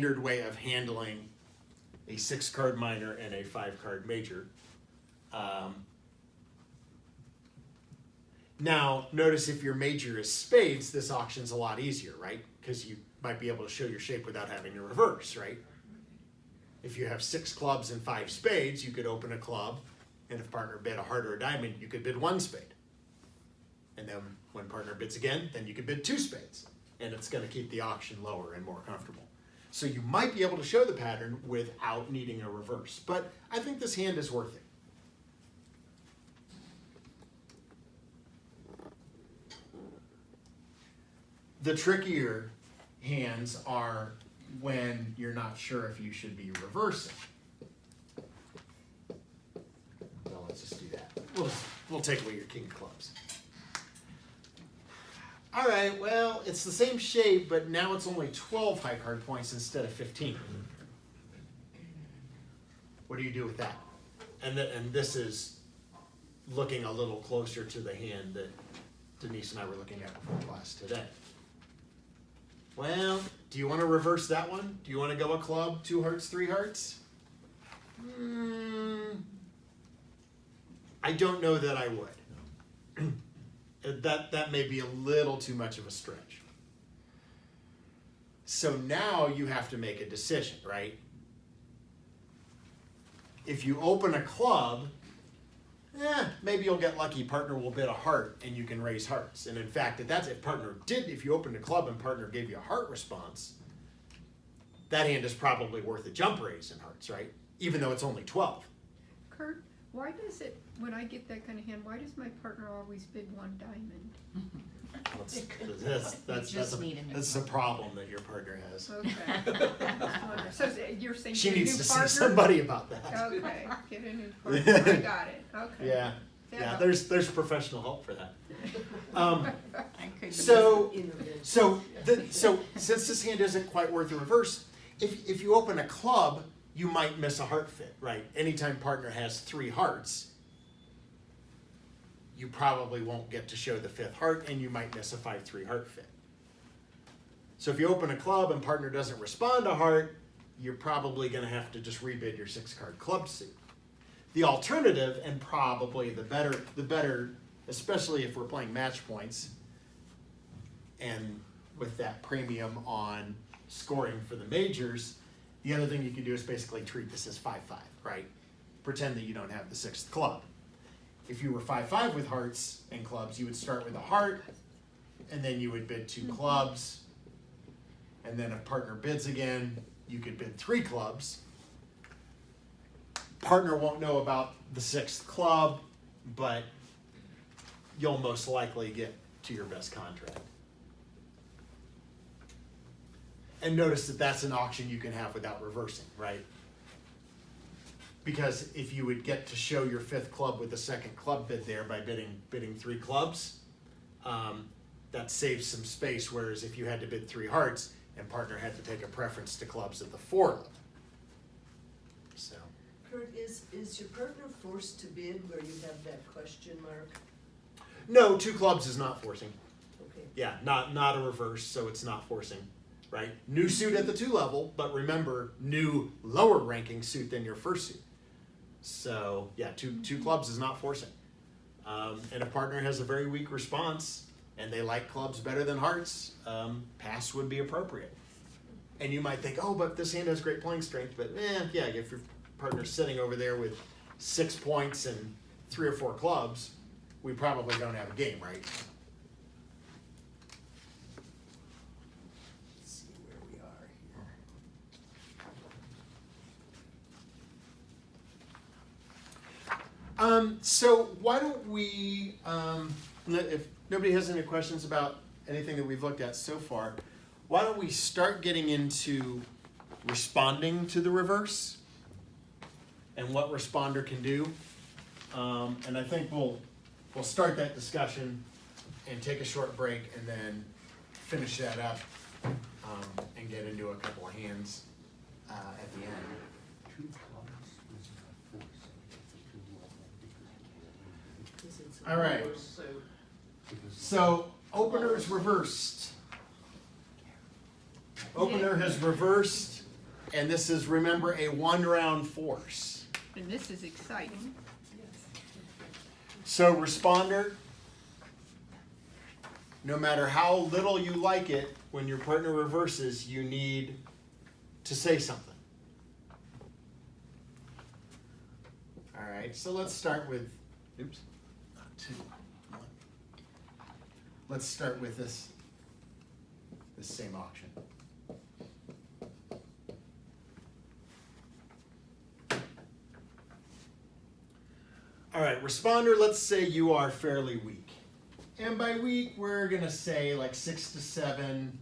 standard way of handling a 6-card minor and a 5-card major. Now, notice if your major is spades, this auction's a lot easier, right? Because you might be able to show your shape without having to reverse, right? If you have 6 clubs and 5 spades, you could open a club, and if partner bid a heart or a diamond, you could bid 1 spade. And then when partner bids again, then you could bid 2 spades. And it's going to keep the auction lower and more comfortable. So you might be able to show the pattern without needing a reverse. But I think this hand is worth it. The trickier hands are when you're not sure if you should be reversing. Well, let's just do that. We'll take away your king of clubs. All right, well, it's the same shape, but now it's only 12 high card points instead of 15. What do you do with that? And this is looking a little closer to the hand that Denise and I were looking at before class today. Well, do you want to reverse that one? Do you want to go a club, 2 hearts, 3 hearts? I don't know that I would. That may be a little too much of a stretch. So now you have to make a decision, right? If you open a club, maybe you'll get lucky. Partner will bid a heart, and you can raise hearts. And in fact, if you opened a club and partner gave you a heart response, that hand is probably worth a jump raise in hearts, right? Even though it's only 12. Kurt, why does it, when I get that kind of hand, why does my partner always bid 1 diamond? That's a problem that your partner has. Okay. So you're saying she get a needs new to partner? see somebody about that. Okay, get a new partner. I got it. Okay. Yeah. There's professional help for that. So since this hand isn't quite worth a reverse, if you open a club, you might miss a heart fit, right? Anytime partner has 3 hearts, you probably won't get to show the 5th heart, and you might miss a 5-3 heart fit. So if you open a club and partner doesn't respond to heart, you're probably going to have to just rebid your 6-card club suit. The alternative, and probably the better, especially if we're playing match points, and with that premium on scoring for the majors, the other thing you can do is basically treat this as 5-5, right? Pretend that you don't have the 6th club. If you were 5-5 with hearts and clubs, you would start with a heart, and then you would bid 2 clubs, and then if partner bids again, you could bid 3 clubs. Partner won't know about the 6th club, but you'll most likely get to your best contract. And notice that that's an auction you can have without reversing, right? Because if you would get to show your 5th club with the 2nd club bid there by bidding 3 clubs, that saves some space, whereas if you had to bid 3 hearts and partner had to take a preference to clubs at the 4 level. So. Kurt, is your partner forced to bid where you have that question mark? No, 2 clubs is not forcing. Okay. Yeah, not a reverse, so it's not forcing, right? New suit at the 2 level, but remember, new lower ranking suit than your first suit. So yeah, two clubs is not forcing. And if partner has a very weak response and they like clubs better than hearts, pass would be appropriate. And you might think, oh, but this hand has great playing strength, but yeah, if your partner's sitting over there with 6 points and 3 or 4 clubs, we probably don't have a game, right? Let's see where we are here. So why don't we, if nobody has any questions about anything that we've looked at so far, why don't we start getting into responding to the reverse and what responder can do. And I think we'll start that discussion and take a short break and then finish that up and get into a couple of hands at the end. All right. So opener is reversed. Opener has reversed And this is, remember, a 1-round force. And this is exciting. So responder, no matter how little you like it, when your partner reverses, you need to say something. All right, so let's start with, oops, not 2, 1. Let's start with this same auction. All right, responder, let's say you are fairly weak. And by weak, we're going to say like 6 to 7,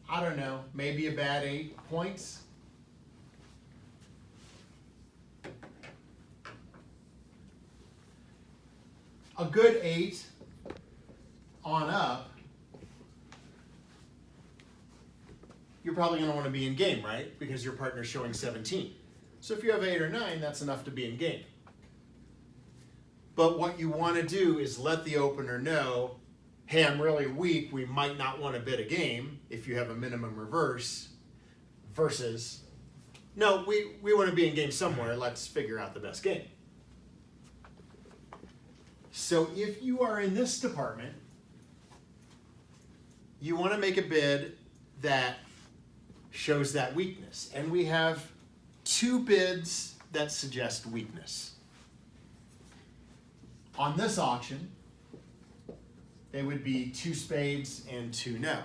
I don't know, maybe a bad 8 points. A good 8 on up, you're probably going to want to be in game, right? Because your partner's showing 17. So if you have 8 or 9, that's enough to be in game. But what you want to do is let the opener know, hey, I'm really weak, we might not want to bid a game if you have a minimum reverse, versus, no, we want to be in game somewhere, let's figure out the best game. So if you are in this department, you want to make a bid that shows that weakness. And we have 2 bids that suggest weakness. On this auction, they would be 2 spades and 2 no.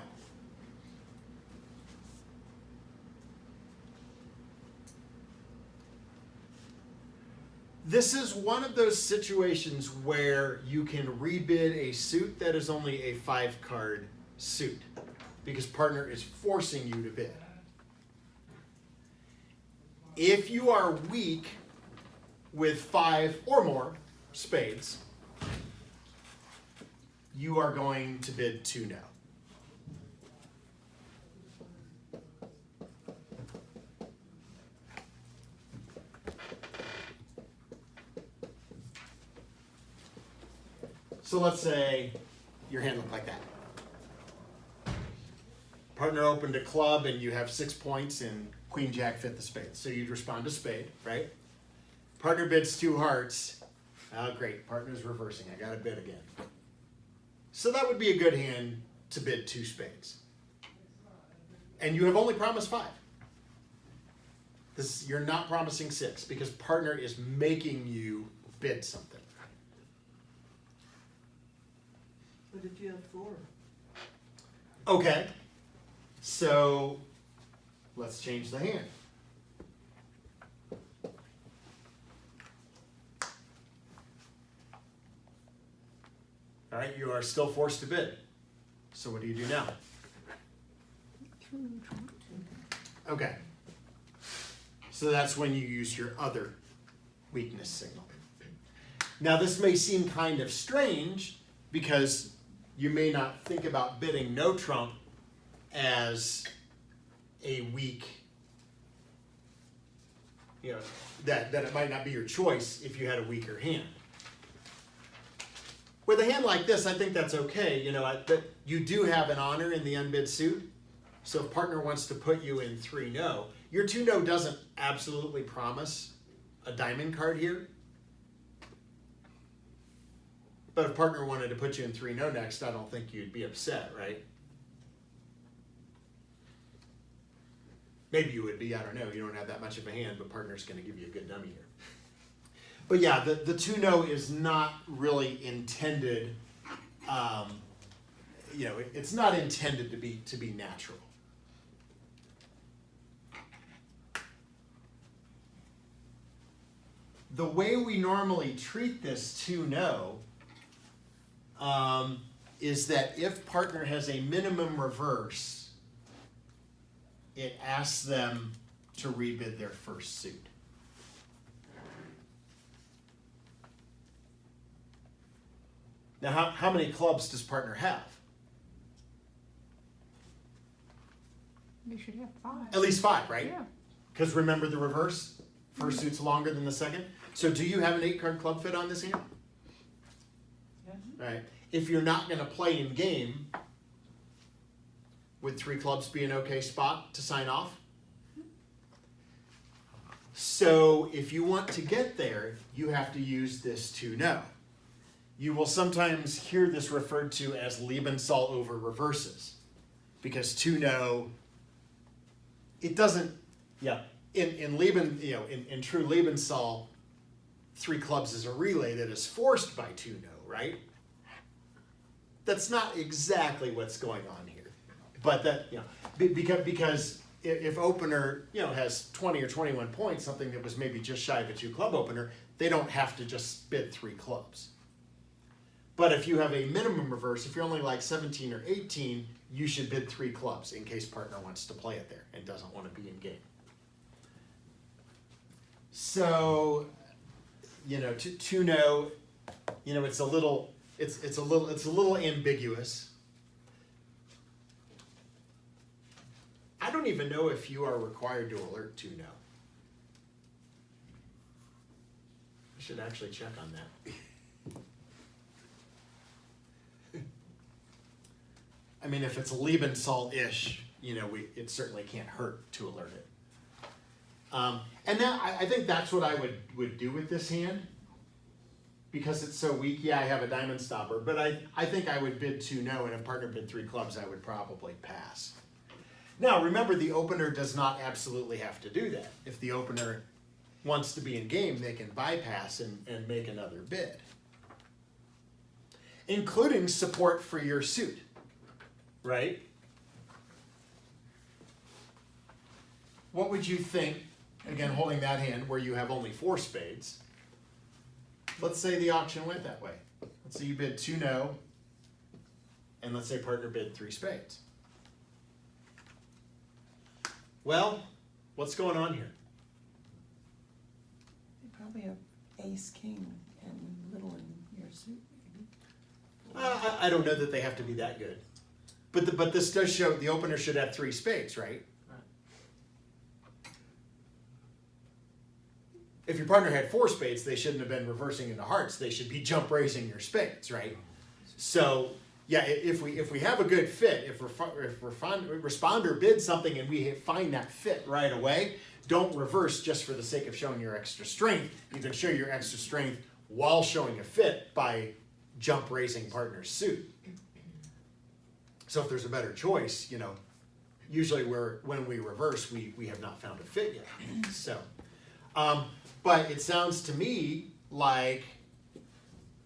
This is one of those situations where you can rebid a suit that is only a 5-card suit because partner is forcing you to bid. If you are weak with 5 or more spades, you are going to bid 2 no. So let's say your hand looked like that. Partner opened a club and you have 6 points and Queen Jack fit the spade. So you'd respond to spade, right? Partner bids 2 hearts. Oh, great, partner's reversing. I got to bid again. So that would be a good hand to bid 2 spades. And you have only promised 5. You're not promising 6 because partner is making you bid something. But if you have 4? Okay, so let's change the hand. All right, you are still forced to bid. So what do you do now? Okay. So that's when you use your other weakness signal. Now this may seem kind of strange because you may not think about bidding no trump as a weak, that it might not be your choice if you had a weaker hand. With a hand like this, I think that's okay. But you do have an honor in the unbid suit. So if partner wants to put you in 3 no, your 2 no doesn't absolutely promise a diamond card here. But if partner wanted to put you in 3 no next, I don't think you'd be upset, right? Maybe you would be, I don't know. You don't have that much of a hand, but partner's going to give you a good dummy here. But yeah, the 2 no is not really intended, it's not intended to be natural. The way we normally treat this 2 no is that if partner has a minimum reverse, it asks them to rebid their first suit. Now, how many clubs does partner have? You should have 5. At least 5, right? Yeah. Because remember the reverse? First suit's longer than the second. So do you have an 8-card club fit on this hand? Yeah. All right. If you're not going to play in game, would 3 clubs be an okay spot to sign off? So if you want to get there, you have to use this 2-no. You will sometimes hear this referred to as Liebensaal over reverses, because 2-no, it doesn't, in true Liebensaal, 3 clubs is a relay that is forced by 2-no, right? That's not exactly what's going on here, but that, because if opener, has 20 or 21 points, something that was maybe just shy of a 2-club opener, they don't have to just bid 3 clubs. But if you have a minimum reverse, if you're only like 17 or 18, you should bid 3 clubs in case partner wants to play it there and doesn't want to be in game. So, 2-no, it's a little ambiguous. I don't even know if you are required to alert 2-no. I should actually check on that. I mean, if it's Liebensaal-ish, it certainly can't hurt to alert it. And now I think that's what I would do with this hand. Because it's so weak, I have a diamond stopper, but I think I would bid 2-no, and if partner bid 3 clubs, I would probably pass. Now, remember, the opener does not absolutely have to do that. If the opener wants to be in game, they can bypass and make another bid. Including support for your suit, right? What would you think, again, holding that hand where you have only 4 spades? Let's say the auction went that way. Let's say you bid 2-no, and let's say partner bid 3 spades. Well, what's going on here? You probably have ace, king, and little in your suit, maybe. I don't know that they have to be that good. But this does show the opener should have 3 spades, right? If your partner had 4 spades, they shouldn't have been reversing into hearts. They should be jump raising your spades, right? So, if we have a good fit, if responder bids something and we find that fit right away, don't reverse just for the sake of showing your extra strength. You can show your extra strength while showing a fit by jump raising partner's suit. So if there's a better choice, usually when we reverse, we have not found a fit yet. So, but it sounds to me like,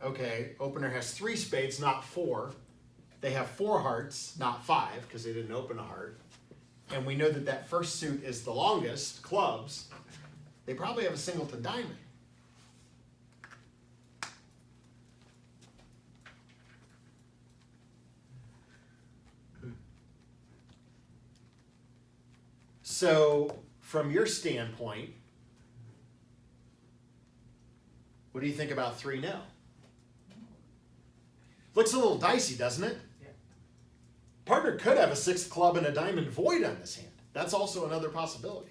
okay, opener has 3 spades, not 4. They have 4 hearts, not 5, because they didn't open a heart. And we know that first suit is the longest, clubs. They probably have a singleton diamond. So, from your standpoint, what do you think about 3-no? Looks a little dicey, doesn't it? Yeah. Partner could have a 6th club and a diamond void on this hand. That's also another possibility.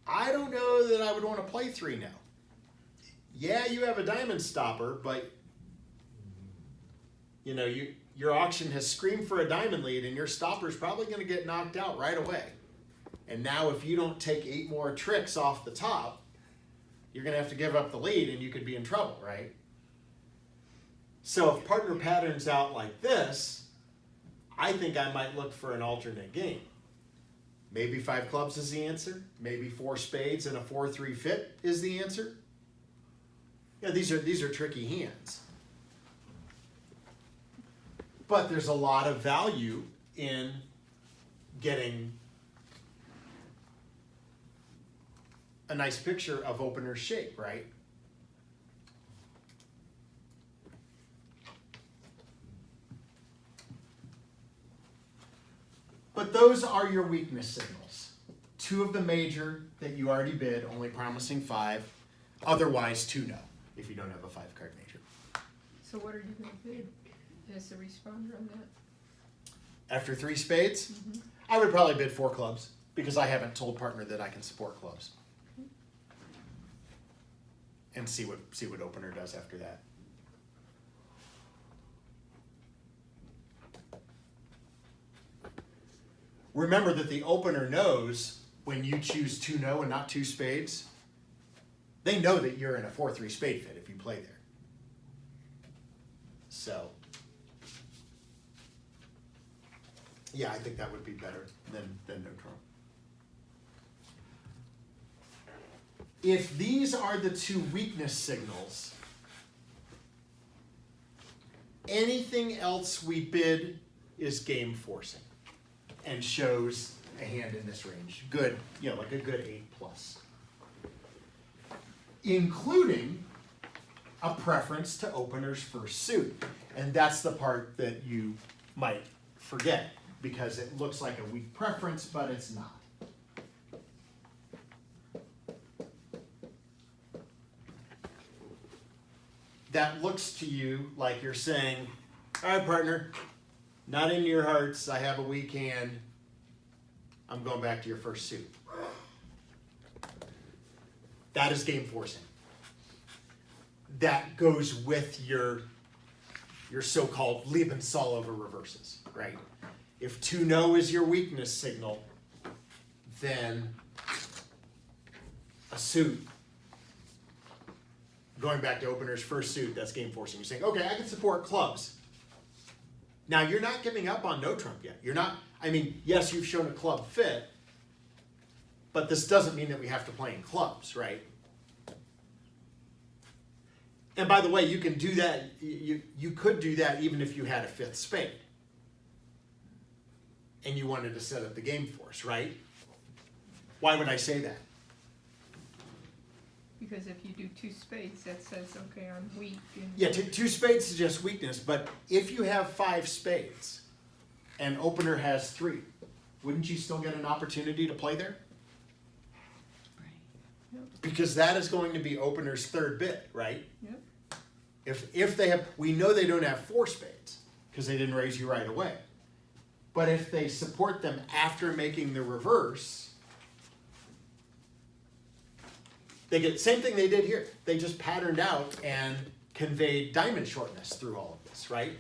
I don't know that I would want to play 3-no. Yeah, you have a diamond stopper, but your auction has screamed for a diamond lead, and your stopper's probably going to get knocked out right away. And now if you don't take 8 more tricks off the top, you're going to have to give up the lead, and you could be in trouble, right? So if partner patterns out like this, I think I might look for an alternate game. Maybe 5 clubs is the answer. Maybe 4 spades and a 4-3 fit is the answer. Yeah, these are tricky hands. But there's a lot of value in getting a nice picture of opener's shape, right? But those are your weakness signals. 2 of the major that you already bid, only promising 5. Otherwise, 2-no, if you don't have a 5-card major. So what are you gonna bid as a responder on that? After 3 spades, I would probably bid 4 clubs, because I haven't told partner that I can support clubs. And see what opener does after that. Remember that the opener knows when you choose 2-no and not 2 spades, they know that you're in a 4-3 spade fit if you play there. So, yeah, I think that would be better than no trump. If these are the 2 weakness signals, anything else we bid is game forcing and shows a hand in this range. Good, like a good 8+. Including a preference to opener's first suit. And that's the part that you might forget because it looks like a weak preference, but it's not. That looks to you like you're saying, all right, partner, not into your hearts, I have a weak hand, I'm going back to your first suit. That is game forcing. That goes with your so-called Lebenssoll over reverses, right? If 2-no is your weakness signal, then a suit, going back to opener's first suit, that's game forcing. You're saying, okay, I can support clubs. Now, you're not giving up on no trump yet. You're not, yes, you've shown a club fit, but this doesn't mean that we have to play in clubs, right? And by the way, you can do that, you could do that even if you had a 5th spade and you wanted to set up the game force, right? Why would I say that? Because if you do 2 spades, that says, okay, I'm weak. And Yeah, 2 spades suggests weakness, but if you have 5 spades and opener has 3, wouldn't you still get an opportunity to play there? Yep. Because that is going to be opener's 3rd bid, right? Yep. If they have, we know they don't have 4 spades because they didn't raise you right away. But if they support them after making the reverse, they get same thing they did here. They just patterned out and conveyed diamond shortness through all of this, right?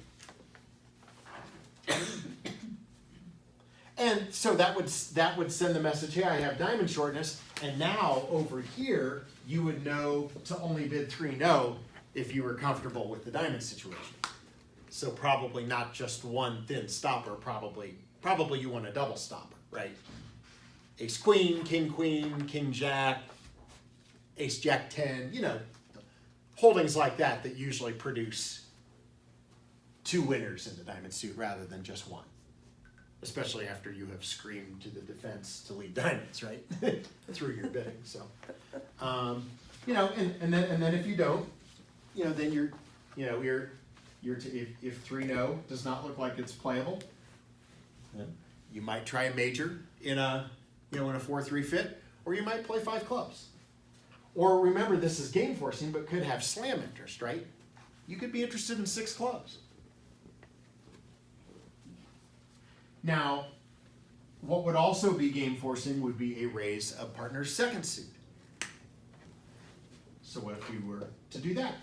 And so that would send the message, hey, I have diamond shortness, and now over here you would know to only bid 3-no if you were comfortable with the diamond situation. So probably not just one thin stopper, probably you want a double stopper, right? Ace queen, king jack, ace jack 10, holdings like that usually produce 2 winners in the diamond suit rather than just one. Especially after you have screamed to the defense to lead diamonds, right? Through your bidding. So, and then if you don't, then you're if 3-no does not look like it's playable, you might try a major in a 4-3 fit, or you might play 5 clubs. Or remember, this is game forcing, but could have slam interest, right? You could be interested in 6 clubs. Now, what would also be game forcing would be a raise of partner's 2nd suit. So what if you were to do that?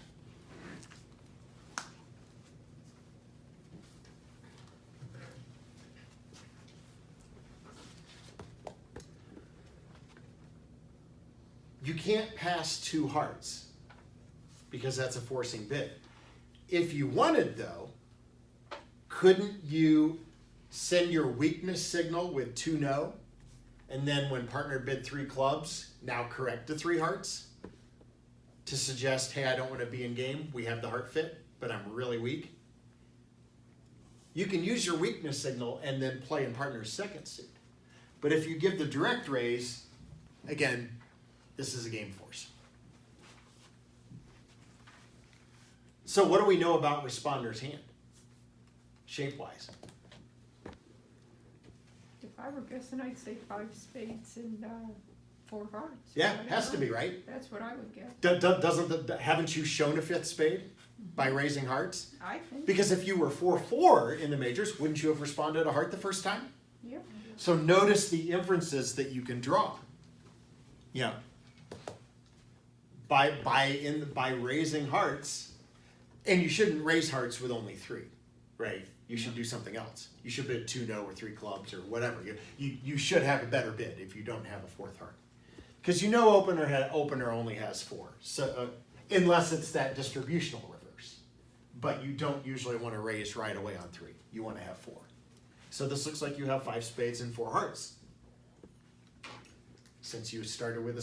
You can't pass 2 hearts because that's a forcing bid. If you wanted, though, couldn't you send your weakness signal with 2-no, and then when partner bid 3 clubs, now correct to 3 hearts to suggest, hey, I don't want to be in game. We have the heart fit, but I'm really weak. You can use your weakness signal and then play in partner's 2nd suit. But if you give the direct raise, again, this is a game force. So what do we know about responder's hand, shape-wise? If I were guessing, I'd say 5 spades and 4 hearts. Yeah, it has to be, right? That's what I would guess. Haven't you shown a 5th spade by raising hearts? I think. Because if you were 4-4 in the majors, wouldn't you have responded a heart the first time? Yep. So notice the inferences that you can draw. Yeah. By raising hearts, and you shouldn't raise hearts with only 3. right? You should do something else. You should bid 2 no or 3 clubs or whatever. You should have a better bid if you don't have a 4th heart. Because you know opener only has 4, so unless it's that distributional reverse. But you don't usually want to raise right away on 3. You want to have 4. So this looks like you have 5 spades and 4 hearts. Since you started with a